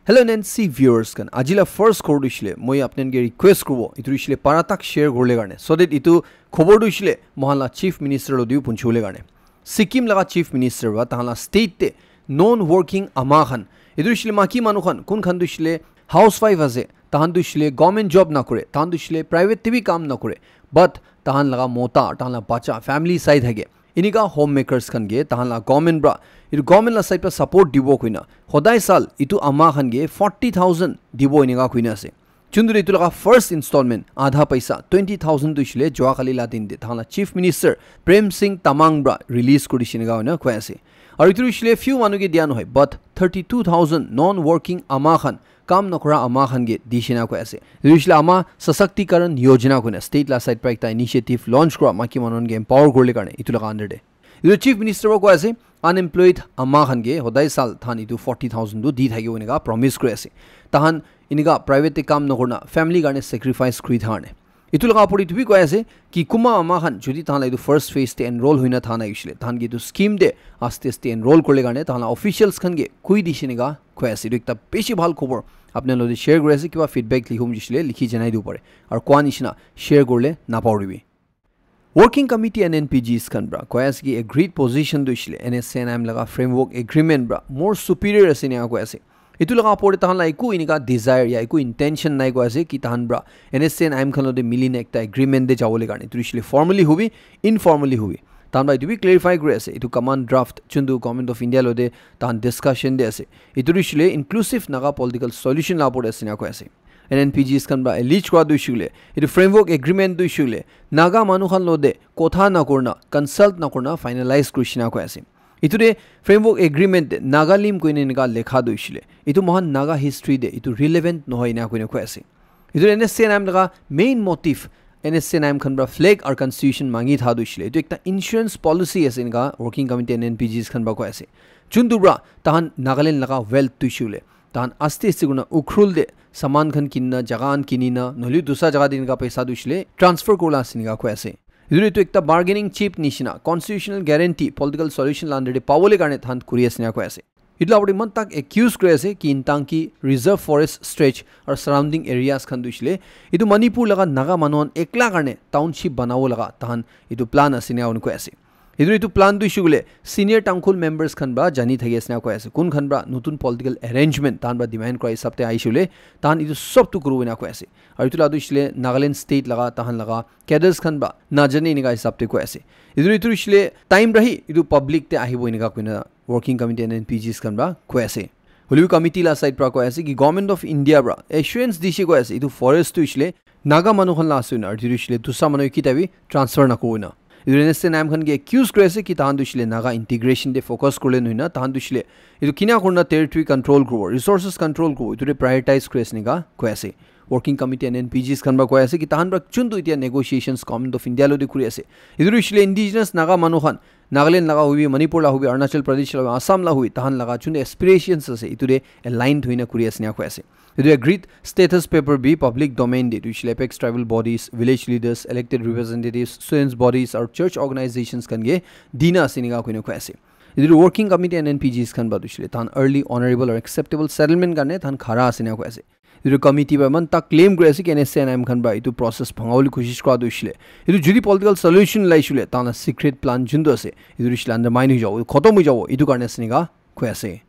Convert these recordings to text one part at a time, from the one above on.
Hello Nancy viewers kan ajila first khobor dishile moi apnenge request korbo itu dishile paratak share gorle garne so that itu khobor dishile mohala chief minister lo diu punchule garne Sikkim laga chief minister wa tahala state te non working ama khan itu dishile maki manu khan kun khan dishile housewife ase tahan dishile government job na kore tahan dishile private te bhi kaam na kore but tahan laga mota tahan la bacha family side hage इनिका homemakers खन गे ताहला government ब्रा इतु government ला side पर support दिबो कुइना होदाय साल इतु अमा खन गे 40000 दिबो इनिका कुइना से चुंदुरे इतु लगा फर्स्ट इंस्टॉलमेंट आधा पैसा 20000 दुइले जोआ खाली ला दिन दे ताहला चीफ मिनिस्टर प्रेम सिंह तमांग ब्रा रिलीज कुडिसिनगा होना क्वासे और इतु दुइले फ्यू मानु गे दियानो है बट 32000 नॉन वर्किंग अमा खन काम नकरा अमा खन गे दिशिना को ऐसे दुइले अमा सशक्तिकरण योजना को स्टेट ला साइड पर एक इनिशिएटिव लॉन्च करा माकी मनन गे एम्पावर करले करने इतु लगा अंडर दे इतु चीफ मिनिस्टर को ऐसे अनएम्प्लॉयड अमा खन गे होदाय साल थान इतु 40000 दु दी थागे उनेगा प्रॉमिस करे ऐसे ताहन इनिगा प्राइवेट काम नकरना फैमिली गाने सैक्रिफाइस करि थाने इतु लगा पड़ी तुबी को ऐसे कि कुमा अमा खन जुदी ताहला इतु फर्स्ट फेज ते एनरोल हुइना थाना इशले ताहन गे तो स्कीम दे आस्ते आस्ते एनरोल करले गाने ताहला ऑफिशियल्स खन गे कुई दिशिनेगा खोयासे एकटा बेसि ভাল খবর आपने लोदे शेयर करे আছে কিবা ফিডব্যাক লিখুম দিছিলে লিখি জানাই দিও পারে আর কোয়া নিছিনা শেয়ার করলে না পাউরিবি वर्किंग कमिटी एनएनपीजीस खन ब्रा कोयास की एग्रीड पोजीशन दिছিলে एनएसएनएम लगा फ्रेमवर्क एग्रीमेंट ब्रा मोर सुपीरियर असिने को ऐसे इतु लगा पड़े तहन ला इकु इनिका डिजायर या इकु इंटेंशन नाइ को ऐसे कि तहन ब्रा एनएसएनएम खन लोदे मिलिने एकटा एग्रीमेंट दे जावले गाने दिছিলে फॉर्मली हुबी इनफॉर्मली हुबी तान भाई भी क्लेरिफाई करे আছে इतु कमांड ड्राफ्ट चुंदु गवर्नमेंट ऑफ इंडिया लोदे तान डिस्कशन दे আছে इतु दिছিলে इंक्लूसिव नागा पॉलिटिकल सॉल्यूशन ला पड़े আছে ना को ऐसे एनएनपीजीस खन बा एलिज करा दुइছিলে इतु फ्रेमवर्क एग्रीमेंट दुइছিলে नागा मानु खन लोदे कोथा ना करना कंसल्ट ना करना फाइनलाइज कृष्णा को ऐसे इतु दे फ्रेमवर्क एग्रीमेंट नागा लिम कोइने निका लेखा दुइছিলে इतु महान नागा हिस्ट्री दे इतु रिलेवेंट নহয় ना कोइने को ऐसे इतु एनएसएनएम लगा मेन मोटिव एनएसएनएम खन ब्रा फ्लैग और कॉन्स्टिट्यूशन मांगी था दुइছিলে इतु एकटा इंश्योरेंस पॉलिसी ऐसे इनका वर्किंग कमिटी एनएनपीजीस खन बा को ऐसे चुंदुब्रा ताहन नागालैंड लगा वेल्थ दुइছিলে ताहन आस्ते आस्ते गुना उखरुल दे सामान खन किन्ना जगान किनिना नली दूसरा जगह दिन का पैसा दुइছিলে ट्रांसफर कोला सिनिगा को ऐसे इधर तो एकटा बार्गेनिंग चिप निशिना कॉन्स्टिट्यूशनल गारंटी पॉलिटिकल सॉल्यूशन लांडे पावले गाने थान कुरियसनिया को ऐसे इतला बड़ी मन तक एक्यूज करे ऐसे कि इंतांग की रिजर्व फॉरेस्ट स्ट्रेच और सराउंडिंग एरियाज खन दुइছিলে इतु मणिपुर लगा नागा मनोन एकला गाने टाउनशिप बनावो लगा ताहन इतु प्लान असिनिया उनको ऐसे इधर इतु प्लान दुइसुगले सीनियर टाउनकुल मेंबर्स खन बा जानी थगेसना को ऐसे कुन खन बा नतुन पॉलिटिकल अरेंजमेंट तान बा डिमांड क्राइ सबते आइसुले तान इतु सब तु कुरुविना को ऐसे और इतु दुइছিলে नागालैंड स्टेट लगा ताहन लगा कैडर्स खन बा ना जने निगा सबते को ऐसे इधर दुइছিলে टाइम रही इतु पब्लिक ते आहिबो निगा कुना वर्किंग कमिटी एनएनपीजीस खन बा को ऐसे हुलिउ कमिटी ला साइड पर को ऐसे कि गवर्नमेंट ऑफ इंडिया ब्रा एश्योरेंस दिशे को ऐसे इतु फॉरेस्ट दुइছিলে नागा मनु खन ला सुना और दिइছিলে दुसा मनु किताबी ट्रांसफर न कोइना इधर नाम खन के एक्यूज करे से कि ताहन दुइছিলে नागा इंटीग्रेशन दे फोकस करले नइना ताहन दुइছিলে इतु किना करना टेरिटरी कंट्रोल को रिसोर्सेस कंट्रोल को इतु प्रायोरिटाइज करे निगा को ऐसे वर्किंग कमिटी एनएनपीजीस खन बा को ऐसे कि ताहन ब्रा चुंदु इतिया नेगोशिएशंस गवर्नमेंट ऑफ इंडिया लोदे कुरि ऐसे इधर दुइছিলে इंडिजिनस नागा मनु खन नागालैंड लगा हुई मणिपुर ला हुई अरुणाचल प्रदेश लगा आसाम ला हुई ताहन लगा चुंदे एस्पिरेशंस से इतुरे अलाइन्ड होइना कुरि ऐसे को ऐसे इधर एग्रीड स्टेटस पेपर भी पब्लिक डोमेन दे दुइছিলে apex tribal bodies village leaders elected representatives students bodies और चर्च ऑर्गेनाइजेशंस खन गे दीना सिनिगा कोइनो को ऐसे इधर वर्किंग कमिटी एनएनपीजीस खन बा दुइছিলে ताहन अर्ली ऑनरेबल और एक्सेप्टेबल सेटलमेंट करने ताहन खरा सिनिगा को ऐसे इधर कमिटी बा मन तक क्लेम करे कि एनएसएनएम खन बा इतु प्रोसेस फंगावली कोशिश करा दुइছিলে इधर जुदी पॉलिटिकल सॉल्यूशन लाइसुले ताना सीक्रेट प्लान जुंदो আছে इधर दुइছিলে अंडरमाइन हो जाओ खत्म हो जाओ इतु करने सिनिगा को ऐसे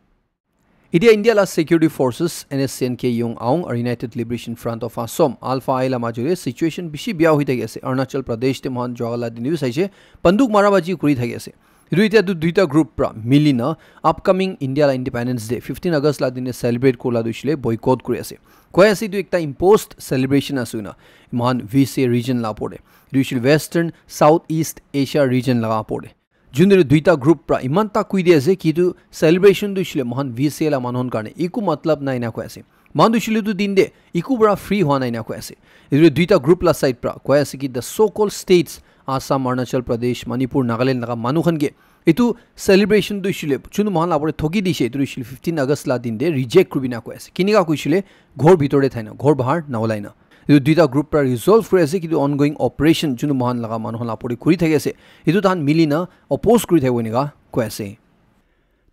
इडिया इंडिया ला security forces NSN K Yung Aung और United Liberation Front of Assam ULFA आइला माजुरे सिचुएशन बिशी बिया होई थागे আছে अरुणाचल प्रदेश ते महान जगला दिनिउ साइसे बंदूक माराबाजी कुरि थागे আছে दुईटा ग्रुप प्रा मिलिना अपकमिंग इंडिया ला इंडिपेंडेंस डे 15 अगस्त ला दिने सेलिब्रेट कोला दुइছিলে बॉयकॉट करे আছে कोय আছে दु एकटा इम्पोज्ड सेलिब्रेशन असुना महान वीसी रीजन ला पड़े दुइছিলে western south east Asia region लगा पड़े जुंदे दुईटा ग्रुप प्रा इमान ता कुइ दे আছে कितु सेलिब्रेशन दुइছিলে महान वीसी ला मानन कारणे इकु मतलब नाइ ना को আছে मान दुइছিলে दु दिन दे इकु बरा फ्री होना नाइ ना को আছে इदु दुईटा ग्रुप ला साइड प्रा कोय আছে कि the so called states Assam Arunachal Pradesh Manipur Nagaland लगा मानुखन गे इतु सेलिब्रेशन दुइছিলে चुनु महान लाबरे थगि दिसे इतु दुइছিলে 15 अगस्त ला दिन दे रिजेक्ट कुबिना को আছে किनिगा कइছিলে घर भितरे थाइना घर बाहर नावलाइना इतु दुईटा ग्रुप पर रिजल्व करे আছে कि ऑनगोइंग ऑपरेशन चुनु महान लगा मानुखन लापरे कुरि थाके আছে इतु तान मिलिना अपोज कुरि थाइबो निगा को আছে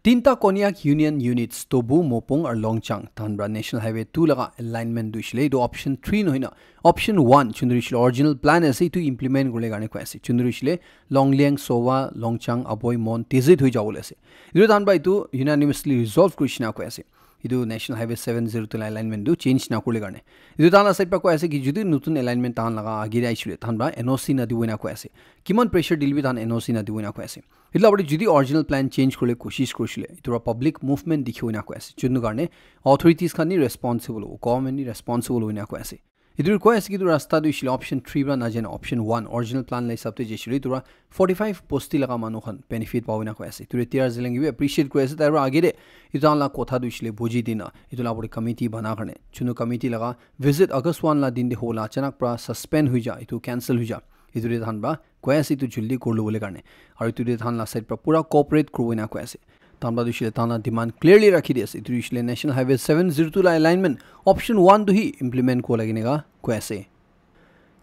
তিনটা কনিয়াক ইউনিয়ন ইউনিটস তবু মোপং আর লংচাং তানব্রা ন্যাশনাল হাইওয়ে 2 লাগা এলাইনমেন্ট দুইছিলে এটো অপশন 3 নহইনা অপশন 1 চুন্দুরিছিলে অরিজিনাল প্ল্যান আছে এটো ইমপ্লিমেন্ট গলে গানে কইছে চুন্দুরিছিলে লংলিয়াং সোৱা লংচাং আবই মন তেজিত হৈ যাবলে আছে এটো তানব্রা এটো ইউনানিমাসলি রিজলভ কৃষ্ণা কইছে এটো ন্যাশনাল হাইওয়ে 702 এলাইনমেন্ট দু চেঞ্জ না করলে গানে এটো তানা সাইড পা কইছে কি যদি নতুন এলাইনমেন্ট তান লাগা আগিরে আইছিলে তানব্রা এনওসি না দিবইনা কইছে কিমান প্রেসার দিলবি তান এনওসি না দিবইনা কইছে এটো আপনি যদি অরিজিনাল প্ল্যান চেঞ্জ করলে কোশিশ করছিলে এটোরা পাবলিক মুভমেন্ট দেখিবইনা কইছে জন্য কারণে অথরিটিজ খানি রেসপন্সিবল গভর্নমেন্ট রেসপন্সিবল হইনা কইছে এটোর কইছে কি রাস্তা দুইছিলে অপশন 3 বা না জানে অপশন 1 অরিজিনাল প্ল্যান লাই সাবতে যেছিলে এটোরা 45 পোস্টি লাগা মানুখন বেনিফিট পাওইনা কইছে এটোরে টিআর জিলেঙ্গি এপ্রিশিয়েট কইছে তারপর আগেরে এটো আনলা কথা দুইছিলে বুঝি দিনা এটো লাবড়ি কমিটি বানা কারণে চুনো কমিটি লাগা ভিজিট আগস্ট 1 লা দিন দে होला अचानक প্রা সাসপেন্ড হৈ যা এটো ক্যান্সেল হৈ যা এটোরে ধানবা কইছে এটো জলদি করলো বলে কারণে আর এটোরে ধান লা সাইড পুরা কোঅপারেট করবইনা কইছে তামরা দুইছিলে তানা ডিমান্ড ক্লিয়ারলি রাখি দিয়েছে এটো দুইছিলে ন্যাশনাল হাইওয়ে 702 লা এলাইনমেন্ট অপশন 1 দুহি ইমপ্লিমেন্ট কো লাগিনেগা কইছে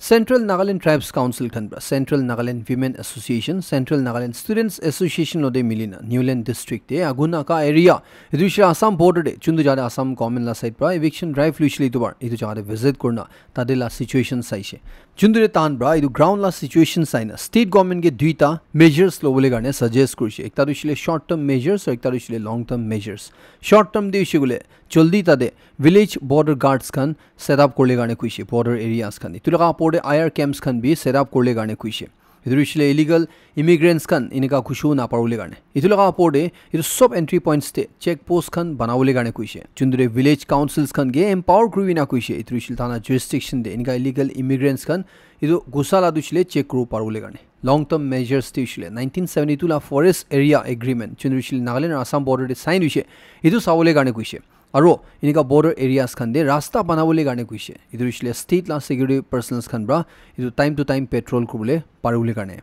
Central Nagaland Tribes Council Khanbra, Central Nagaland Women Association, Central Nagaland Students Association ode milina Newland District e aguna ka area idusha Assam border de chundu jare Assam common la side pra eviction drive luishli tubar idu jare visit korna tadela situation saise chundure tan bra idu ground la situation saina state government ge duita measures lo bole garne suggest korche ekta dushile short term measures or ekta dushile long term measures short term de ishigule জলদি তাদে village border guards খান set up করলে গানে কুইছে border areas খান তুলকা পড়ে IR camps খান B set up করলে গানে কুইছে ইদুরিশলে illegal immigrants খান Inca খুশু না পারুলে গানে ইতুলকা পড়ে ইদু সব এন্ট্রি পয়েন্টস তে চেক পোস্ট খান বানাওলে গানে কুইছে চুন্দুরে ভিলেজ কাউন্সিলস খান গে এম্পাওয়ার ক্রুই না কুইছে ইতুরিশল থানা জুরিসডিকশন দে ইনকা ইলিগাল ইমিগ্রেন্টস খান ইদু গোসালা দুশলে চেক ক্রু পারুলে গানে long term measures তিশলে 1972 লা ফরেস্ট এরিয়া এগ্রিমেন্ট চুন্দুরিশল নাগাল্যান্ড আর আসাম বর্ডারে সাইন হইছে ইদু সাওলে গানে কুইছে আৰু ইনিকা বৰ্ডাৰ এৰিয়াস খান দে ৰাস্তা বানাবলৈ গানে কৈছে ইদুৰিছলে ষ্টেট লা সিকিউৰিটি পাৰ্সনস খান ব্ৰা ইদু টাইম টু টাইম পেট্ৰল কৰিবলৈ পাৰুলে গানে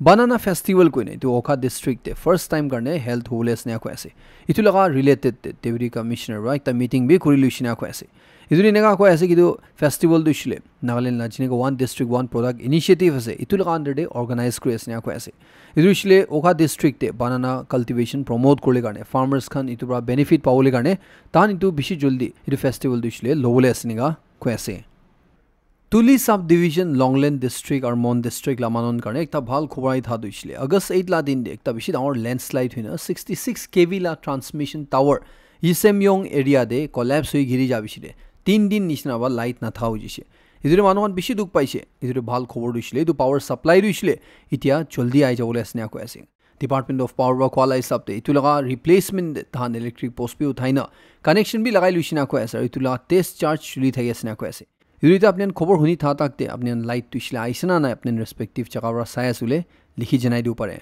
বানানা ফেষ্টিভেল কইনে ইদু ওখা ডিস্ট্ৰিক্ট তে ফাৰ্স্ট টাইম কাৰণে হেল্থ হোলেছ না কৈ আছে ইতু লগা ৰিলেটেড ডেপুটি কমিশনাৰ ৰা একটা মিটিং বি কৰি লুছিনা কৈ আছে ইদুৰি নেগা কৈ আছে কিদু ফেষ্টিভেল দুছলে নাগালেণ্ড লাজিনেগা one district one product initiative আছে ইতু লগা আন্ডাৰ দে অৰ্গানাইজ কৰি আছে না কৈ আছে ইদুৰিছলে ওখা ডিস্ট্ৰিক্ট তে বানানা কাল্টিভেশন প্ৰমোট কৰিলে কাৰণে ফাৰ্মাৰ্স খান ইতু পৰা বেনিফিট পাবলৈ কাৰণে তান ইতু বেছি জলদি ইতু ফেষ্টিভেল দুছলে লবলৈ আছে নেগা কৈ আছে তুলি সাব ডিভিজন লংলেণ্ড ডিস্ট্রিক্ট আর মন ডিস্ট্রিক্ট লামানন কারণে একটা ভাল খবর আই থা দিছিলে আগস্ট 8 লা দিন দে একটা বেশি ডাঙর ল্যান্ডস্লাইড হইনা 66 কেভি লা ট্রান্সমিশন টাওয়ার ইসেময়ং এরিয়া দে কোল্যাপস হই ঘিরি যাবিছিলে 3 দিন নিছনা বা লাইট না থাও জিছে ইদুরে মানুষন বেশি দুখ পাইছে ইদুরে ভাল খবর দিছিলে ইদু পাওয়ার সাপ্লাই দিছিলে ইতিয়া জলদি আই যাবলে আসনে কো আছে ডিপার্টমেন্ট অফ পাওয়ার বা কোয়ালাই সাবতে ইতু লগা রিপ্লেসমেন্ট ধান ইলেকট্রিক পোস্ট বি উঠাইনা কানেকশন বি লাগাই লুছিনা কো আছে ইতু লা টেস্ট চার্জ চলি থাকি আসনা কো আছে ইদুরিতে আপনি খবর শুনি থা থাকতে আপনি লাইট তুইছিলে আইছনা না আপনি রেসপেক্টিভ জায়গারা চাই আসলে লিখি জনাই দিও পারে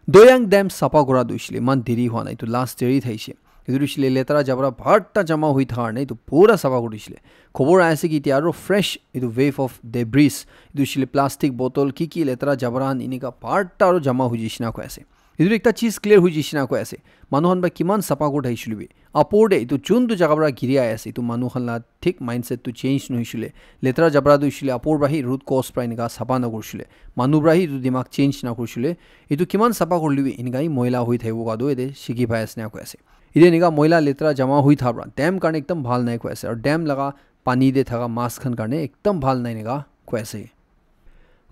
দয়াং ড্যাম সাপা করা দুইছিলে মান দেরি হওয়া নাই তো লাস্ট দেরি থাইছে ইদুরিছিলে লেতারা জাবরা ভাটটা জমা হই থার নাই তো পুরা সাপা করিছিলে খবর আইছে কি তিয়ারো ফ্রেশ ইদু ওয়েভ অফ ডেব্রিস ইদুরিছিলে প্লাস্টিক বোতল কি লেতারা জাবরান ইনিকা ভাটটা আর জমা হই জিসনা কো আছে ইদুরি একটা চিজ ক্লিয়ার হই জিসনা কো আছে মানুহন বা কিমান সাপা কো ধাইছিলবি আপোর্ডে ইতু চুনদু জাগাবরা ঘিরি আই আছে ইতু মানুহনলা ঠিক মাইন্ডসেট টু চেঞ্জ নহিছিলে লেতারা জাবরা দুইছিলে আপোর বাহি রুট কজ প্রাইনিকা সাপা না করছিলে মানুব্রাহি ইতু দিমাগ চেঞ্জ না করছিলে ইতু কিমান সাপা করলিবি ইনগাই ময়লা হই থাইবো গাদো এদে শিকি পাইছ না কো আছে ইদে নিগা ময়লা লেতারা জমা হই থাবরা ড্যাম কারণে একদম ভাল নাই কো আছে আর ড্যাম লাগা পানি দে থাকা মাছ খান কারণে একদম ভাল নাই নিগা কো আছে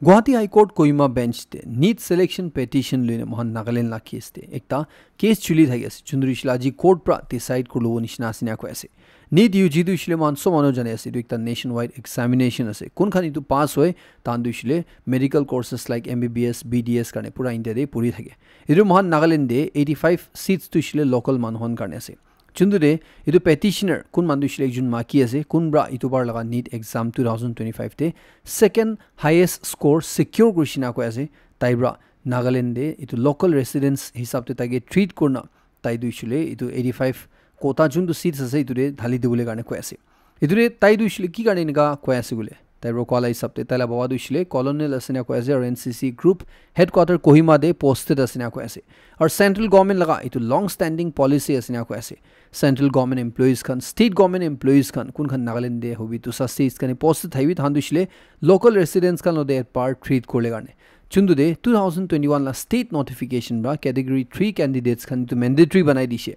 गुवाहाटी हाईकोर्ट कोहिमा बेंच ते नीट सिलेक्शन पेटिशन लुने मोहन नागालैंड ला केस ते एकता केस चुली थागेस चुंदुरिशलाजी कोर्ट प्रा डिसाइड करलो निशना सिना को ऐसे नीट यूजी दुइशले मानसो मानो जाने ऐसे दु एकता नेशन वाइड एग्जामिनेशन আছে কোন খানি তু পাস হয় তান দুইশলে medical courses like MBBS BDS কারণে পুরা ইন্ডিয়া দে পুরি থাকে এদু মোহন নাগাল্যান্ড দে 85 সিটস দুইশলে লোকাল মানহন কারণে আছে চুন্দুরে ইদু পেটিশনার কোন মানুষলে একজন মাকি আছে কোন ব্রা ইতুবার লাগা নীট এক্সাম 2025 তে সেকেন্ড হাইয়েস্ট স্কোর সিকিউর করিসিনা কো আছে তাইব্রা নাগাল্যান্ডে ইতু লোকাল রেসিডেন্টস হিসাবতে তাকে ট্রিট করনা তাই দুইশলে ইতু 85 কোটা জুন সিটস আছে ইতুরে ঢালি দিবলে কারণে কো আছে ইতুরে তাই দুইশলে কি কারণে নিগা কো আছে গুলে তাইব্রা কলাই সাবতে তাইলা বাবা দুইশলে কলোনিয়াল আসিনা কো আছে আর এনসিসি গ্রুপ হেডকোয়ার্টার কোহিমা দে পোস্টেড আসিনা কো আছে और सेंट्रल गवर्नमेंट लगा इतु लॉन्ग स्टैंडिंग पॉलिसी असना को ऐसे central government employees Khan state government employees Khan कुन खान नागालैंड दे होबी तो सस्ते इसकने पोस्ट थाइबी थान दुशले लोकल रेसिडेंट्स खान दे पार्ट ट्रीट कोले गाने chundude 2021 la state notification ba category 3 candidates khan to mandatory banai dishe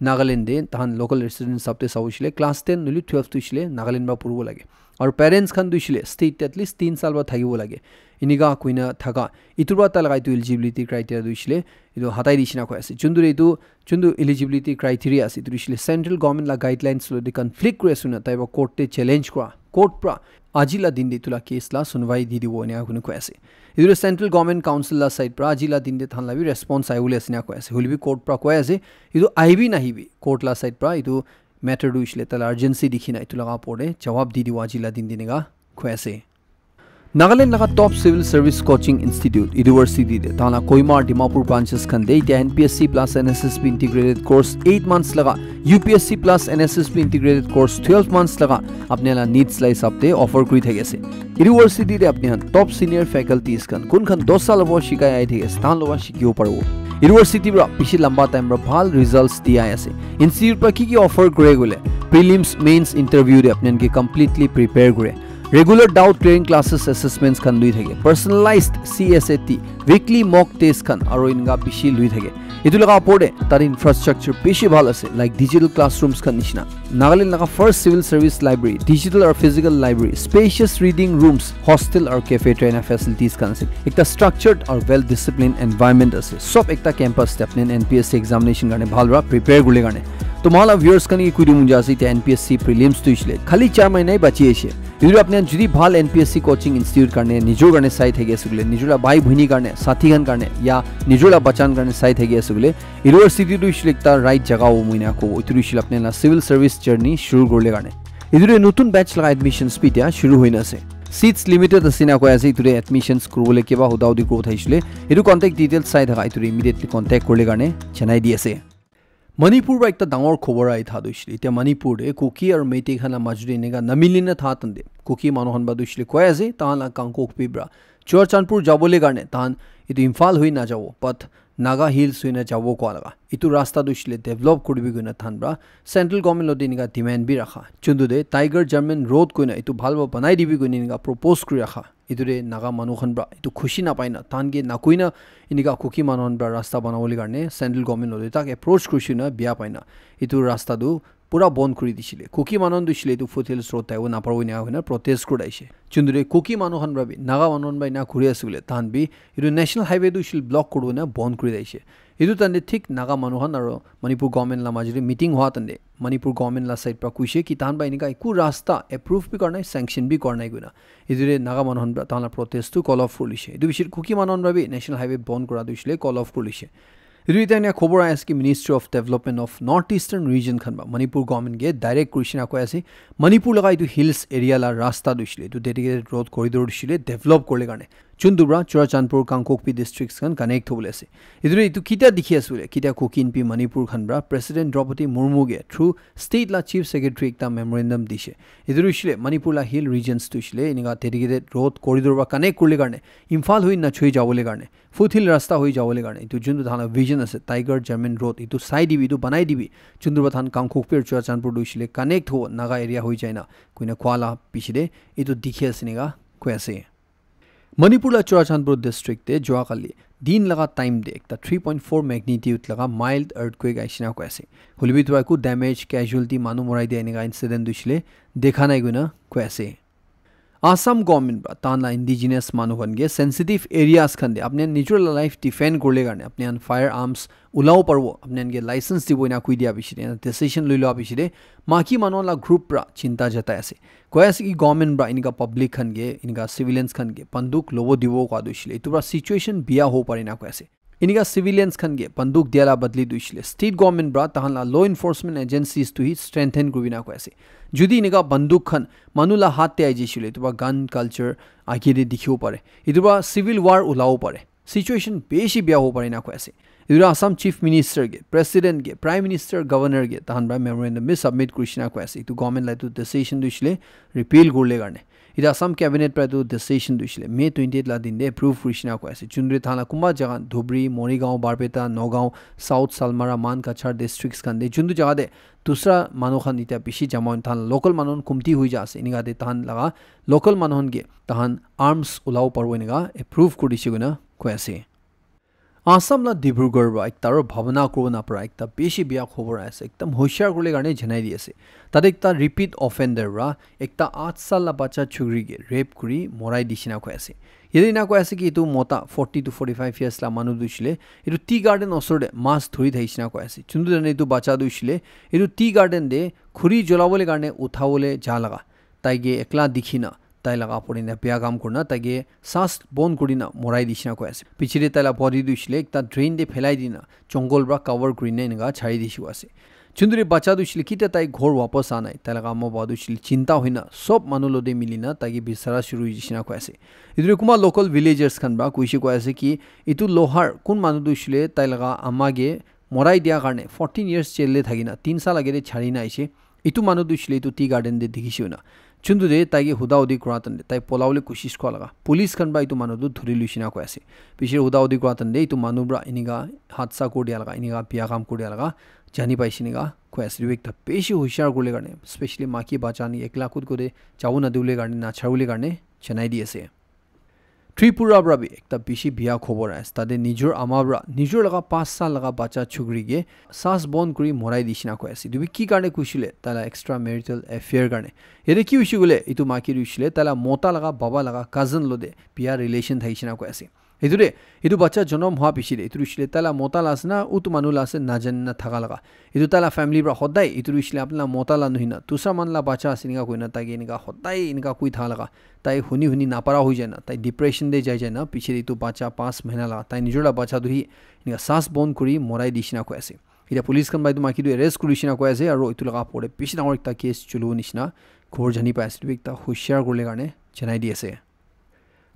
Nagaland de tahan local residents sabte sawishile class 10 nuli 12 tu shile Nagaland ba purbo lage aur parents khan dushile state at least 3 saal ba thagibo lage iniga kuina thaga iturba talagai tu eligibility criteria dushile idu hatai dishina ko ase chundu eligibility criteria ase dushile central government la guidelines lo de conflict resuna taiba court te challenge kra court pra ajila din de tula case la sunwai di dibo nya kunu ko ase idu central government council la side pra ajila din de than la bi response ai ule asina ko ase hulbi court pra ko ase idu aibi nahi bi court la side pra idu matter du isle tal urgency dikhina itu laga pore jawab di diwa ajila din dinega ko ase Nagaland laga top civil service coaching institute university de tana Koimar Dimapur branches khan de ita NPSC plus NSSB integrated course 8 months laga UPSC plus NSSB integrated course 12 months laga apne la needs lai sabte offer kuri thage ase university de apne top senior faculties khan kun khan 2 sal bo shikai ai thage stan lowa shikio parbo university bra pishi lamba time bra bhal results di ai ase institute pa ki offer kore gole prelims mains interview de apne ke completely prepare kore regular doubt clearing classes assessments khan lui thage personalized CSAT weekly mock test khan aro inga bishi lui thage itu laga pore tar infrastructure bishi bhal ase like digital classrooms khan nishna Nagaland laga first civil service library digital or physical library spacious reading rooms hostel or cafe trainer facilities khan ase ekta structured or well disciplined environment ase sob ekta campus apne NPSC examination garne bhal ra prepare gule garne to mala viewers khan ki kudi munja ase te NPSC prelims tu isle khali 4 mahina hi bachi ase इधर अपने जुदी भाल NPSC coaching institute करने निजोर करने site है सुगले निजोला भाई भुनी करने साथी गन करने या निजोला बचान करने साइट है सुगले यूनिवर्सिटी टू शिलकता राइट जगह वो मुइना को इधर शिल अपने ला सिविल सर्विस जर्नी शुरू करले करने इधर नतुन बैच लगा एडमिशंस पिटिया शुरू होइना से seats limited asina ko ase इधर admissions kurule keba hudaudi growth haisle idu contact details side ha iधर immediately contact korle garne chanai di ase Manipur ba ekta dangor khobor ai tha dushli te Manipur de Kuki ar Meitei khana majuri nega namilina tha tande Kuki manohan ba dushli ko ase tahala Kangkok pibra Churachandpur jabole garne tan itu Imphal hui na jawo path Naga Hills hui na jawo ko laga itu rasta dushli develop kurbi guna thanbra central government lodi nega demand bi rakha chundu de Tiger German road ko na itu bhalwa banai dibi guni nega propose kuri rakha idure naga manukhan bra itu khushi na paina tange na koina iniga Kuki manon bra rasta banawoli garne central government lodi tak approach krushina biya paina itu rasta du pura bon kuri dishile Kuki manon dushile itu foothills road tai na parwi na hoina protest kudaise chundure Kuki manokhan bra bi naga manon bai na khuri asule tan bi itu national highway du shil block kodu na bon kuri daise idu tande thik naga manokhan aro Manipur government la majuri meeting hua tande Manipur government la side pra kuise ki tan bai nika iku rasta approve bi karnai sanction bi karnai guna idure naga manokhan bra tan la protest tu call off kulise idu bishir Kuki manon bra bi national highway bon kora dushile call off kulise idu itania khobor ais ki Ministry of Development of Northeastern Region khan ba Manipur government ge direct krishna ko ase Manipur laga itu hills area la rasta dushile itu dedicated road corridor dushile develop korle garne Chundubra Churachandpur Kangkokpi districts kan connect hobole ase idure itu kita dikhi asule kita Kukin pi Manipur khan bra President Draupadi Murmu ge through state la chief secretary ekta memorandum dishe idure shile Manipur la hill regions tu shile iniga dedicated road corridor ba connect kurle garne Imphal hui na chui jawole garne foothill rasta hui jawole garne itu jundu thana vision ase Tiger German road itu side dibi itu banai dibi Chundubra than Kangkokpi Churachandpur du shile connect ho naga area hui jaina kuina khwala pichide itu dikhi asiniga koase Manipur la Churachandpur district te joakali din laga time de ekta 3.4 magnitude laga mild earthquake aishina ko ase hulbi twa ku damage casualty manu morai de aniga incident dushile dekha nai guna ko ase Assam government ba tanla indigenous manu gange sensitive areas khande apne natural life defend korle garne apne an firearms ulao parbo apne ge license diboina kui dia bishire decision loilo bishire maki manola group pra chinta jata ase koyas ki government bra inga public khange inga civilians khange panduk lobo dibo ka dushile itubra situation biya ho parina ko ase इनिगा civilians khange banduk diala badli duishle state government bra tahanla law enforcement agencies to strengthen grubina ko ase judi iniga banduk khan manula hatte aijishile tuba gun culture agire dikhiu pare iduba civil war ulao pare situation beshi bia ho pare na ko ase idura Assam chief minister ge president ge prime minister governor ge tahan ba memorandum me submit krishna ko ase to government la to decision duishle repeal gorle garne ida Assam cabinet pra tu decision duisile May 28 la din de approve krishna ko ase chundri thana kumba jaga Dhubri Morigaon Barpeta Nagaon South Salmara Mankachar districts kan de chundu jaga de dusra manokhan ita bishi jamon than local manon kumti hui ja ase iniga de than laga local manon ge tahan arms ulau parwo iniga approve kudisi guna ko ase Assam la Dibrugarh ba ekta ro bhavana korona pra ekta beshi biya khobor ase ekdam hoshiyar gole garne janai di ase tade ekta repeat offender ra ekta 8 sal la bacha chugri ge rape kuri morai dishina ko ase yedi na ko ase ki tu mota 40 to 45 years la manu dushile etu tea garden osorde mas thori thaisina ko ase chundu jane tu bacha dushile etu tea garden de khuri jolabole garne uthawole ja laga taige ekla dikhina tai laga porina pya kam kurna taige sas bon kurina morai dishina ko ase pichire tala body dushile ekta drain de phelai dina jongol bra cover kurina inga chhari dishu ase chunduri bacha dushile kita tai ghor wapas anai talaga mo badu shil chinta hoina sob manulode milina taige bisara shuru dishina ko ase idure kuma local villagers khan ba kuishi ko ase ki itu lohar kun manu dushile tai laga amage morai dia karne 14 years chelle thagina 3 sal agere chhari na aise itu manu dushile itu tea garden de dikhishuna chundu de taigi hudaudi kuratan de tai polawle kushish ko laga police kan ba itu manu du dhuri lushina ko ase pishir hudaudi kuratan de itu manu bra iniga hadsa ko dia laga iniga pia kam ko dia laga jani paisiniga ko ase rek ta peshi hushar gole garne especially maki bachani ekla kud kode chawuna dule garne na chhaule garne chanai di ase Tripura bra bi ekta bishi biya khobor ase tade nijor amabra nijor laga 5 sal laga bacha chugri ge sas bon kuri morai dishina ko ase dubi ki karne kushile tala extra marital affair garne yede ki ushigule itu maki rushile tala mota laga baba laga cousin lode biya relation thaishina ko ase idure itu bacha jonom ha pishile itu rushile tala mota lasna utu manula ase najanna thaga laga itu tala family bra hodai itu rushile apna mota la nuhina tusra manla bacha asininga koina tagi niga hodai inga kui tha laga tai huni napara hoi jana tai depression de jai jana pichiri tu bacha 5 mahina la tai nijora bacha duhi niga sas bon kuri morai dishina ko ase ida police kan bai tu maki du arrest kurishina ko ase aro itu laga pore pishi dangor ekta case chulu nishna khor jani pa ase ekta hushiyar gole garne janai di ase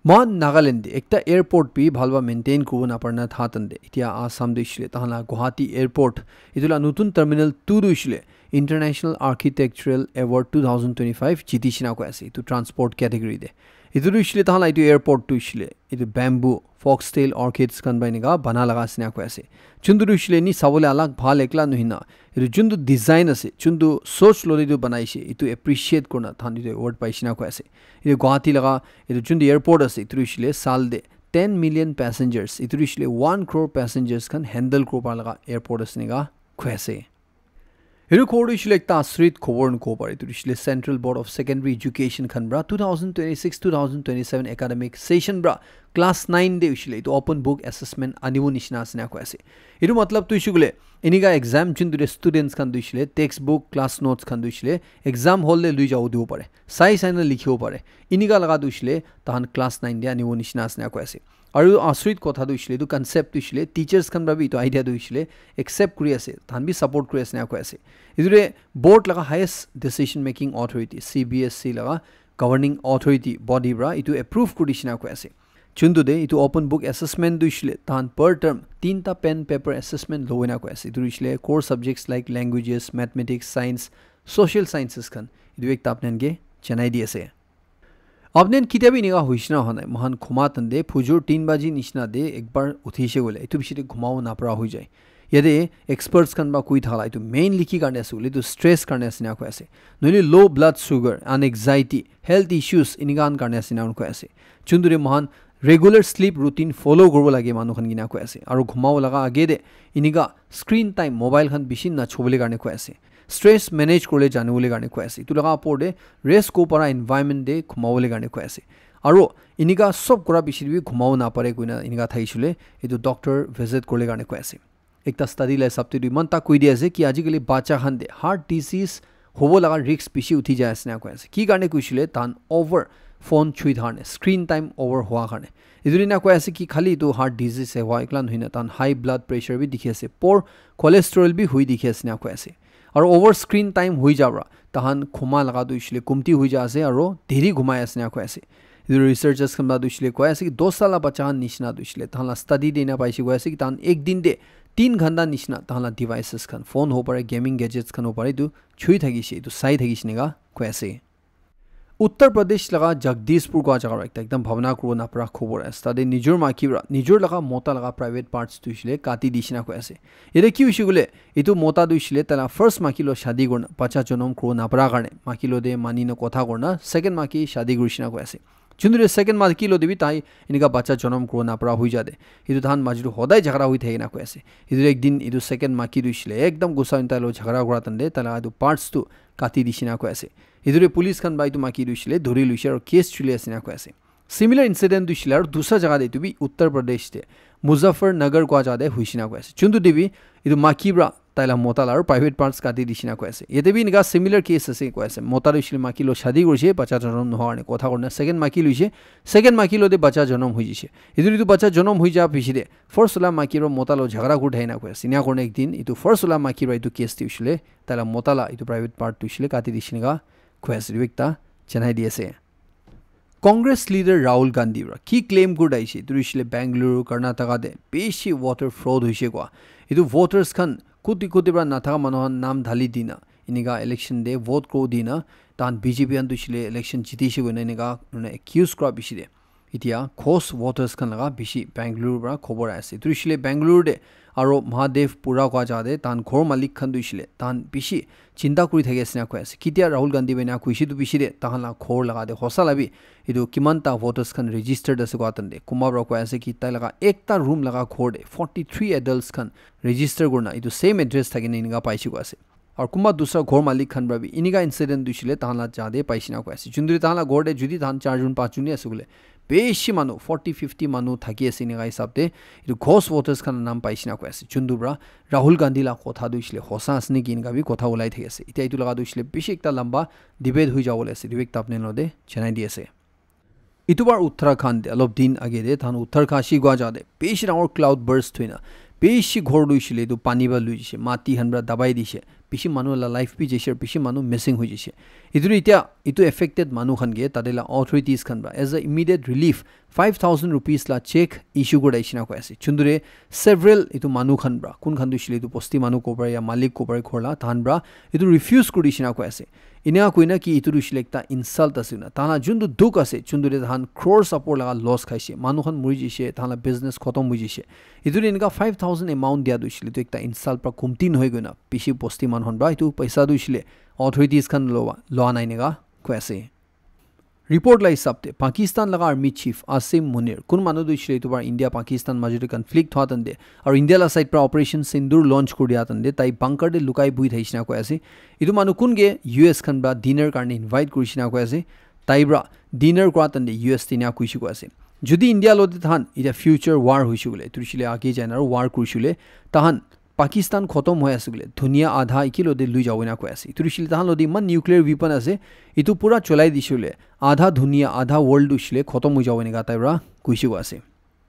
Man Nagaland ekta airport pi bhalwa maintain kubo na parna thatan de itia Assam dishile tahana Guwahati airport idula nutun terminal 2 dishile International Architectural Award 2025 jitishina ko ase to transport category de idulu dishile tahana itu airport tu dishile itu bamboo foxtail orchids kan bainiga bana laga sina ko ase chundu dishile ni sabole alag bhal ekla nuhina itu chundu design ase chundu soch lori du banaise itu appreciate korna thani de award paisina ko ase itu Guwahati laga itu chundu airport ase itu dishile sal de 10 million passengers itu dishile 1 crore passengers kan handle ko par laga airport asniga ko ase Hiru Kodu Shilekta Asrit Koborn Kopar to Central Board of Secondary Education Khanbra 2026-2027 academic session bra class 9 de ushile to open book assessment anibu nishna sina ko ase idu matlab tu ishugule iniga exam chin dure students khan duishile textbook class notes khan duishile exam hall le lui jau diu pare sai sai na likhiu pare iniga laga duishile tahan class 9 de anibu nishna sina ko ase aru asrit kotha duishile to concept duishile teachers khan bra bi to idea duishile accept kuri ase than bi support kuri ase na ko ase idure board laga highest decision making authority CBSC laga governing authority body bra itu approve kuri shina ko ase chundu de itu open book assessment duishile tan per term 3 ta pen paper assessment loina ko ase duishile core subjects like languages mathematics science social sciences kan idu ekta apnen ge chanai di ase apnen kitabi niga huishna honai mahan khuma tande phujur 3 baji nishna de ekbar uthise gole itu bishire khumao na pra hoi jai yade experts kan ba koi thala itu mainly ki karne ase to stress karne ase na ko ase noile low blood sugar and anxiety health issues inigan karne ase na ko ase chundure mahan regular sleep routine follow gorbo lage manu khan gina ko ase aru ghumao laga age de iniga screen time mobile khan bishin na chobole garne ko ase stress manage korle janule garne ko ase tu laga porde rest ko para environment de ghumao le garne ko ase aru iniga sob kora bishir bi ghumao na pare koina iniga thaisule etu doctor visit korle garne ko ase ekta study la sabti du manta koi di ase ki ajikali bacha khan de heart disease hobo laga risk bishi uthi jay ase na ko ase ki garne kuishile tan over phone chui dharne screen time over hua karne idurina ko ase ki khali to heart disease se hua eklan hoina tan high blood pressure bi dikhi ase poor cholesterol bi hui dikhi ase na ko ase aru over screen time hui jabra tahan khuma laga du isle kumti hui ja ase aru dheri ghumai ase na ko ase idu researchers kan ba du isle ko ase ki 2 sala bacha nishna du isle tan study dena paisi ko ase ki tan ek din de 3 ghanda nishna tan devices kan phone ho pare gaming gadgets kan ho pare du chui thagi she du sai thagi shnega ko ase Uttar Pradesh लगा जगदीशपुर को जगह रखता एकदम भावना करो ना परा खबर है तादे निजोर माकीरा निजोर लगा मोता लगा प्राइवेट पार्ट्स दुइले काटी दिसिना को ऐसे ये কি হইছে গুলে এটো মোতা দুইলে তালা ফার্স্ট মাকিলো শাদি করনা 50 জনম ক্রো না পরা কারণে মাকিলো দে মানি না কথা করনা সেকেন্ড মাকি শাদি করিসনা को ऐसे चुंदुरे सेकेंड माकिलो देबी ताई इनका बच्चा जन्म क्रो ना परा हुई जादे इदु धान माजिरु होदाय झगड़ा हुई थे ना को ऐसे इदु एक दिन इदु सेकेंड माकी दुइले एकदम गुस्सा इंतालो झगड़ा गरा तंदे तला इदु पार्ट्स तु काटी दिसिना को ऐसे इधरे पुलिस खान बाई तो माकी दुइले धोरी लुइसे और केस चुले आसिना को ऐसे सिमिलर इंसिडेंट दुइले और दूसरा जगह दे भी उत्तर प्रदेश ते मुजफ्फरनगर को जादे हुइसिना को ऐसे चुंदु देबी इदु माकीब्रा ताइला मोताला और प्राइवेट पार्ट्स काटी दिसिना को ऐसे ये भी इनका सिमिलर केस আছে को ऐसे मोता दुइले माकिलो शादी কৰিছে বাচ্চা জনম নহওয়ানে কথা করনা সেকেন্ড মাকি লইছে সেকেন্ড মাকিলো দে বাচ্চা জনম হইছে ইদুরি তো বাচ্চা জনম হই যা পিছিরে ফার্স্ট ওলা মাকিरो মোতালো ঝগড়া গুঠাই না কয় সিনা করনে একদিন ইতু ফার্স্ট ওলা মাকিरो ইতু কেস দিছিলে তাইলা মোতালা ইতু প্রাইভেট পার্ট দুইলে কাটি দিছিনগা কয়সরিকতা চেনাই দিয়েছে कांग्रेस लीडर राहुल गांधी की क्लेम गुडाइছে দুইলে বেঙ্গালুরু কর্ণাটকা দে বেশি ওয়াটার ফ্রড হইছে কোয়া ইতু ভোটারস খান কোটি কোটি বড় নাথা মানহন নাম ঢালি দিনা ইনিগা ইলেকশন দে ভোট কো দিনা তান বিজেপি আন দুইলে ইলেকশন জিতিছে গনে ইনিগা একিউজ ক্রা বিশিরে ইতিয়া খোস ভোটারস খান লাগা বেশি বেঙ্গালুরু বড় খবর আছে দুইলে বেঙ্গালুরু দে আৰু মহাদেৱ পুৰা কোৱা যাদে তান ঘৰ মালিক খান দুইলে তান বেশি চিন্তা কৰি থাকে সিনা কৈ আছে কিতিয়া ৰাহুল গান্ধী বেনা কৈছি তো বিশিৰে তাহলা ঘৰ লগা দে হসা লাবি ইদু কিমানটা ভোটাৰস খান ৰেজিস্টাৰ্ড আছে কোৱাতন্দে কুমাৰ কৈ আছে কি তাই লগা একটা ৰুম লগা ঘৰ দে 43 এডাল্টস খান ৰেজিস্টাৰ কৰনা ইদু সেম এড্ৰেছ থাকে নিগা পাইছি কৈ আছে और कुमा दूसरा घोर मालिक खान भी इनिगा इंसिडेंट दुइले ताहला जादे पाइसिना को ऐसे जुंदुरी ताहला घोर दे जुदी धान 4 जून 5 जून ऐसे गुले बेशी मानु 40-50 मानु थाकी ऐसे निगा हिसाब दे इदु घोस वोटर्स खान नाम पाइसिना को ऐसे जुंदुब्रा राहुल गांधी ला कोथा दुइले होसा असने की इनका भी कोथा उलाई थे ऐसे इते इतु लगा दुइले बेशी एकता लंबा डिबेट हुई जावले ऐसे डिबेट आपने नदे चेन्नई दिएसे इतुबार उत्तराखंड अलप दिन आगे दे थान उत्तरकाशी गवा जादे बेशी राउर क्लाउड बर्स्ट हुइना बेशी घोर दुइले दु पानी बा लुइसे माटी हनब्रा दबाई दिसे पिछि मानु ला लाइफ पि जेसे पिछि मानु मिसिंग हो जेसे इदुरि इटा इतु एफेक्टेड मानु खनगे तादेला अथॉरिटीज खनबा as a immediate relief 5000 rupees ला चेक इश्यू गडाइसिना को आसे चुंदुरे सेवरल इतु मानु खनब्रा कुन खन दुइले इतु पोस्टी मानु कोबर या मालिक कोबर खोला थानब्रा इतु रिफ्यूज कुदिसिना को आसे इना कोइना कि इतु दुइले एकता इनसल्ट आसिना ताना जुंदु दुख आसे चुंदुरे धान क्रोर सपोर्ट लगा लॉस खाइसे मानु खन मुरि जेसे ताना बिजनेस खतम हो जेसे इतुरि इनका 5000 अमाउंट दिया दुइले तो एकता इनसल्ट पर कुमतिन होय गना पिछि पोस्टी मान हनबा इतु पैसा दुइले अथॉरिटीज खन लोआ नाइनेगा क्वेसे रिपोर्ट लाई सबते पाकिस्तान लगा आर्मी चीफ आसिम मुनीर कुन मानु दुइले इतु बार इंडिया पाकिस्तान मजरे कन्फ्लिक्ट होतंदे और इंडिया ला साइड पर ऑपरेशन सिंदूर लॉन्च कर दिया तंदे ताई बंकर दे लुकाई बुई थैसिना को ऐसे इतु मानु कुन गे यूएस खन बा डिनर करने इनवाइट करिसिना को ऐसे ताइब्रा डिनर क्रा तंदे यूएस तिना कुइसि को ऐसे যদি ইন্ডিয়া লদে তাহান এটা ফিউচার ওয়ার হইছিলে তুরিছিলে আগে জানার ওয়ার কৰিছিলে তাহান পাকিস্তান খতম হৈ আছিল দুনিয়া আধা ইকিলদে লুই যাওনা কৈ আছে তুরিছিলে তাহান লদি মান নিউক্লিয়ার ওয়েপন আছে ইতু পুরা চলাই দিছিলে আধা দুনিয়া আধা ওয়ার্ল্ড উছিলে খতম হৈ যাওনে গাতাইরা কইছি আছে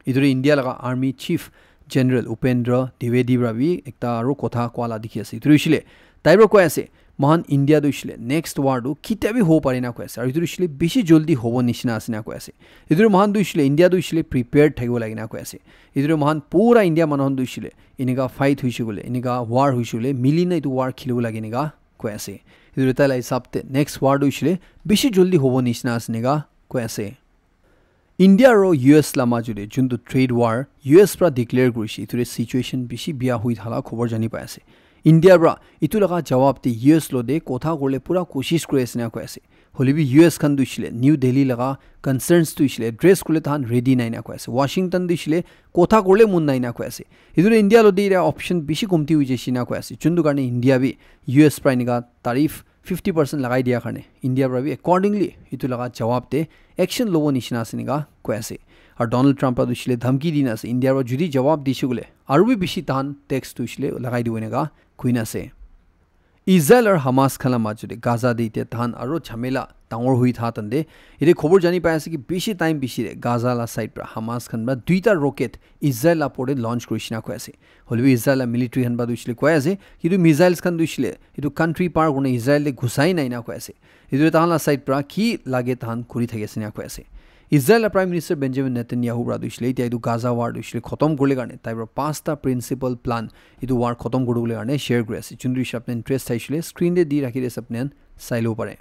ইদুরে ইন্ডিয়া লাগা আর্মি চিফ জেনারেল উপেন্দ্র দ্বিবেদী রাবি একটা আৰু কথা কোৱালা দেখি আছে তুরিছিলে তাইরা কৈ আছে महान इंडिया दुइले नेक्स्ट वार्ड किता भी हो पारे ना কৈ আছে আৰু দুইলে বেছি জলদি হ'ব নিচিনা আছে না কৈ আছে ইদুৰে महान দুইলে ইন্ডিয়া দুইলে প্ৰিপেয়াৰ্ড থাকিব লাগে না কৈ আছে ইদুৰে महान পুৰা ইন্ডিয়া মানুহন দুইলে ইনিগা ফাইট হৈছি গলে ইনিগা ওয়াৰ হৈছি গলে মিলি না ইটো ওয়াৰ খেলিব লাগে নিগা কৈ আছে ইদুৰে তাইলা হিচাপতে নেক্সট वार्ड দুইলে বেছি জলদি হ'ব নিচিনা আছে নিগা কৈ আছে ইন্ডিয়া আৰু ইউএস লা মাজুৰে যোনটো ট্ৰেড ওয়াৰ ইউএস পৰা ডিক্লেয়াৰ কৰিছে ইটোৰে সিচুৱেচন বেছি বিয়া হৈ থালা খবৰ জানি পাই আছে इंडिया ब्रा इतु लगा जवाब दे यूएस लो दे कोथा गोले पूरा कोशिश करे सिना को ऐसे होली भी यूएस खन दुइले न्यू दिल्ली लगा कंसर्न्स दुइले ड्रेस कोले थान रेडी नाइना को ऐसे वाशिंगटन दुइले कोथा गोले मुन नाइना को ऐसे इदुर इंडिया लो दे ऑप्शन बिशी कमती हुई जेसिना को ऐसे चुंदु कारणे इंडिया भी यूएस प्राइनिगा तारीफ 50% लगाई दिया कारणे इंडिया ब्रा भी अकॉर्डिंगली इतु लगा जवाब दे एक्शन लोवो निशिना सिनिगा को ऐसे और डोनाल्ड ट्रम्प दुइले धमकी दिना से इंडिया रो जुदी जवाब दिसु गले आरु भी बिशी तान टेक्स्ट दुइले लगाई दिवेनेगा कुइना से इजराइल और हमास खला माजुरे गाजा देते तान आरो झमेला डांगर हुई था तंदे इरे खबर जानि पाइ আছে कि बेसी टाइम बिसिरे गाजा ला साइड पर हमास खनबा दुईटा रॉकेट इजराइल ला पडे लॉन्च करिसिना কৈ আছে হলিবি इजराइल ला मिलिटरी हनबा दुइले কৈ আছে किदु मिसाइल्स खन दुइले इदु कंट्री पार गुने इजराइल ले घुसाई नाइना কৈ আছে इदु तानला साइड पर की लागे तान कुरि थाकेसिना কৈ আছে Israel prime minister Benjamin Netanyahu ब्रा दुइले इता इदु गाजा वार दुइले खतम करले कारणे ताइब्रा पांचटा प्रिंसिपल प्लान इदु वार खतम करले कारणे शेयर কৰি আছে जुनरि आपने इंटरेस्ट थाइले स्क्रीन दे दी राखिले आपने साइलो पारे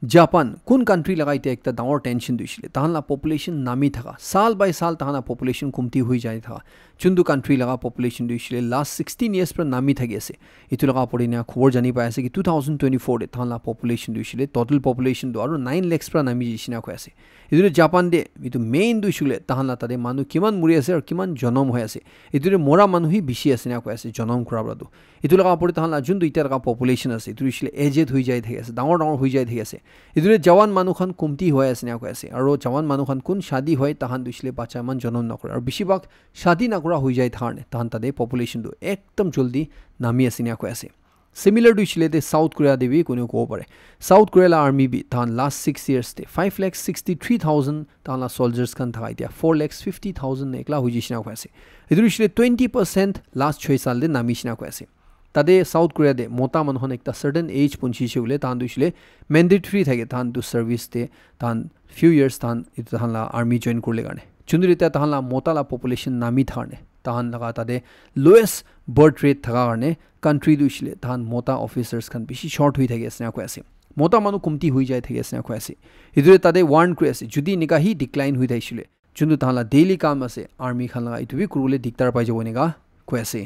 জাপান কোন কান্ট্রি লাগা ইতে একটা ডাঙৰ টেনশন দিছিলে তাহানলা পপুলেশন নামি থাকা সাল বাই সাল তাহানা পপুলেশন কমতি হৈ যায় থাকা চুন্দু কান্ট্রি লাগা পপুলেশন দিছিলে লাস্ট 16 ইয়ার্স পৰা নামি থাকি আছে ইটো লাগা পৰিনা খবৰ জানি পাই আছে কি 2024 দে তাহানলা পপুলেশন দিছিলে টোটাল পপুলেশন দো আৰু 9 লাখ পৰা নামি জিছিনা কৈ আছে ইটো জাপান দে ইটো মেইন দিছিলে তাহানলা তাতে মানুহ কিমান মৰি আছে আৰু কিমান জনম হৈ আছে ইটো মৰা মানুহ বেছি আছে না কৈ আছে জনম কৰাবটো ইটো লাগা পৰি তাহানলা জুন্দু ইটা লাগা পপুলেশন আছে ইটো দিছিলে এজেড হৈ যায় থাকি আছে ডাঙৰ হৈ যায় থাকি আছে ইদুৰে জৱান মানুহখন কমতি হৈ আছে না কৈ আছে আৰু জৱান মানুহখন কোন শাদি হয় তাহান দিছিলে বাচ্চা মান জনম নকৰে আৰু বেছিভাগ শাদি নকৰা হৈ যায় থাৰণে তাহান তাতে পপুলেশন দো একদম জলদি নামি আছে না কৈ আছে সিমিলার দিছিলে দে সাউথ কোরিয়া দেবি কোনো কো পারে সাউথ কোরিয়া আর্মি বি তাহান লাস্ট 6 ইয়ার্স তে 5,63,000 তাহান সোলজার্স খান থাকা ইতিয়া 4,50,000 একলা হৈ জিছিনা কৈ আছে ইদুৰ দিছিলে 20% লাস্ট 6 সাল দে নামিছিনা কৈ আছে তাদে সাউথ কোরিয়া দে মোটা মানুষন একটা সার্টেন এজ পৌঁছিছে বলে তাহান দিছিলে ম্যান্ডেটরি থাকে তাহান টু সার্ভিস তে তাহান ফিউ ইয়ার্স তাহান তাহানলা আর্মি জয়েন করলে কাৰণে চুন্দুৰিতা তাহানলা মোটালা পপুলেশন নামি থাৰণে তাহান লাগা তাদে লোয়েস্ট বাৰ্থ ৰেট থাকা কাৰণে কান্ট্রি দিছিলে তাহান মোটা অফিসার্স খান বেশি শর্ট হৈ থাকে আছে না কৈ আছে মোটা মানুহ কমতি হৈ যায় থাকে আছে না কৈ আছে ইদুৰে তাদে ওয়াৰ্ন কৰি আছে যদি নিকাহি ডিক্লাইন হৈ থাকিছিলে চুন্দু তাহানলা ডেইলি কাম আছে আর্মি খান লাগা ইটো বি কুৰুলে দিগদাৰ পাই যাব নিকা কৈ আছে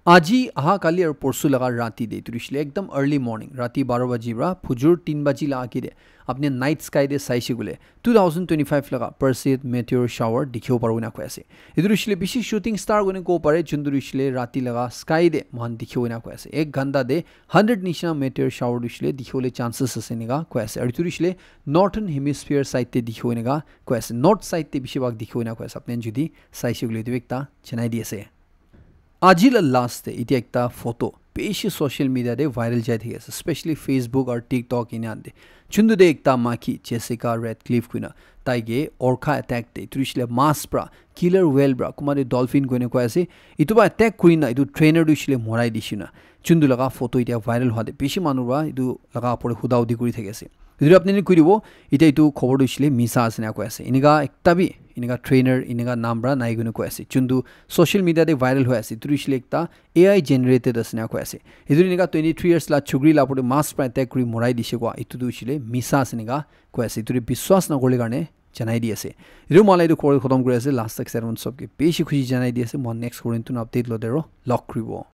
আজি আহা কালি আৰু পৰসু লগা ৰাতি দে তুৰিছিলে একদম আৰ্লি মৰ্নিং ৰাতি 12 বাজিৰা ফুজুৰ 3 বাজি লাগি দে আপনি নাইট স্কাই দে চাইছে গলে 2025 লগা পাৰ্সিড মেটিওৰ শাৱাৰ দেখিও পাৰো না কৈ আছে ইদুৰিছিলে বেছি শুটিং ষ্টাৰ গনে কো পাৰে চুন্দুৰিছিলে ৰাতি লগা স্কাই দে মহান দেখিও না কৈ আছে এক ঘণ্টা দে 100 নিশা মেটিওৰ শাৱাৰ দিছিলে দেখিবলৈ চান্সেস আছে নিগা কৈ আছে আৰু তুৰিছিলে নৰ্থন হেমিস্ফিয়াৰ সাইড তে দেখিও নিগা কৈ আছে নৰ্থ সাইড তে বেছিভাগ দেখিও না কৈ আছে আপনি যদি চাইছে গলে দিবেকটা জনাই দি আছে আজিল লাস্ট ইতিয়া একটা ফটো বেশি সোশ্যাল মিডিয়া দে ভাইরাল যায় ঠিক আছে স্পেশালি ফেসবুক আর টিকটক ইনান দে চুন্দু দে একটা মাখি জেসিকা রেডক্লিফ কুইনা তাইগে অর্খা অ্যাটাক দে তুরিছিলে মাস প্রা কিলার ওয়েল ব্রা কুমারে ডলফিন কইনে কয় আছে ইতুবা অ্যাটাক কুইনা ইতু ট্রেনার দিছিলে মৰাই দিছিনা চুন্দু লগা ফটো ইতিয়া ভাইৰাল হয় দে বেশি মানুৰা ইতু লগা পৰে হুদাউদি কৰি থাকে আছে যদি আপনি কই দিব ইতিয়া ইতু খবর দিছিলে মিছা আছে না কয় আছে ইনিগা একটাবি ইনিগা ট্রেনার ইনিগা নামরা নাই গুনে কয় আছে চুন্দু সোশ্যাল মিডিয়া দে ভাইরাল হয় আছে তুরিছিলে একটা এআই জেনারেটেড আছে না কয় আছে ইদুরি নিগা 23 ইয়ার্স লা ছুগরি লাপরে মাস প্রায় অ্যাটাক কৰি মৰাই দিছে কোৱা ইতু দিছিলে মিছা আছে নিগা কয় আছে ইতুৰি বিশ্বাস নকৰিলে কাৰণে জানাই দি আছে ইৰু মালাই দু খবৰ খতম কৰি আছে লাষ্ট এক্সপেৰিমেন্ট সবকে বেশি খুশি জানাই দি আছে মই নেক্সট কৰিন তুন আপডেট লদেৰো লক কৰিব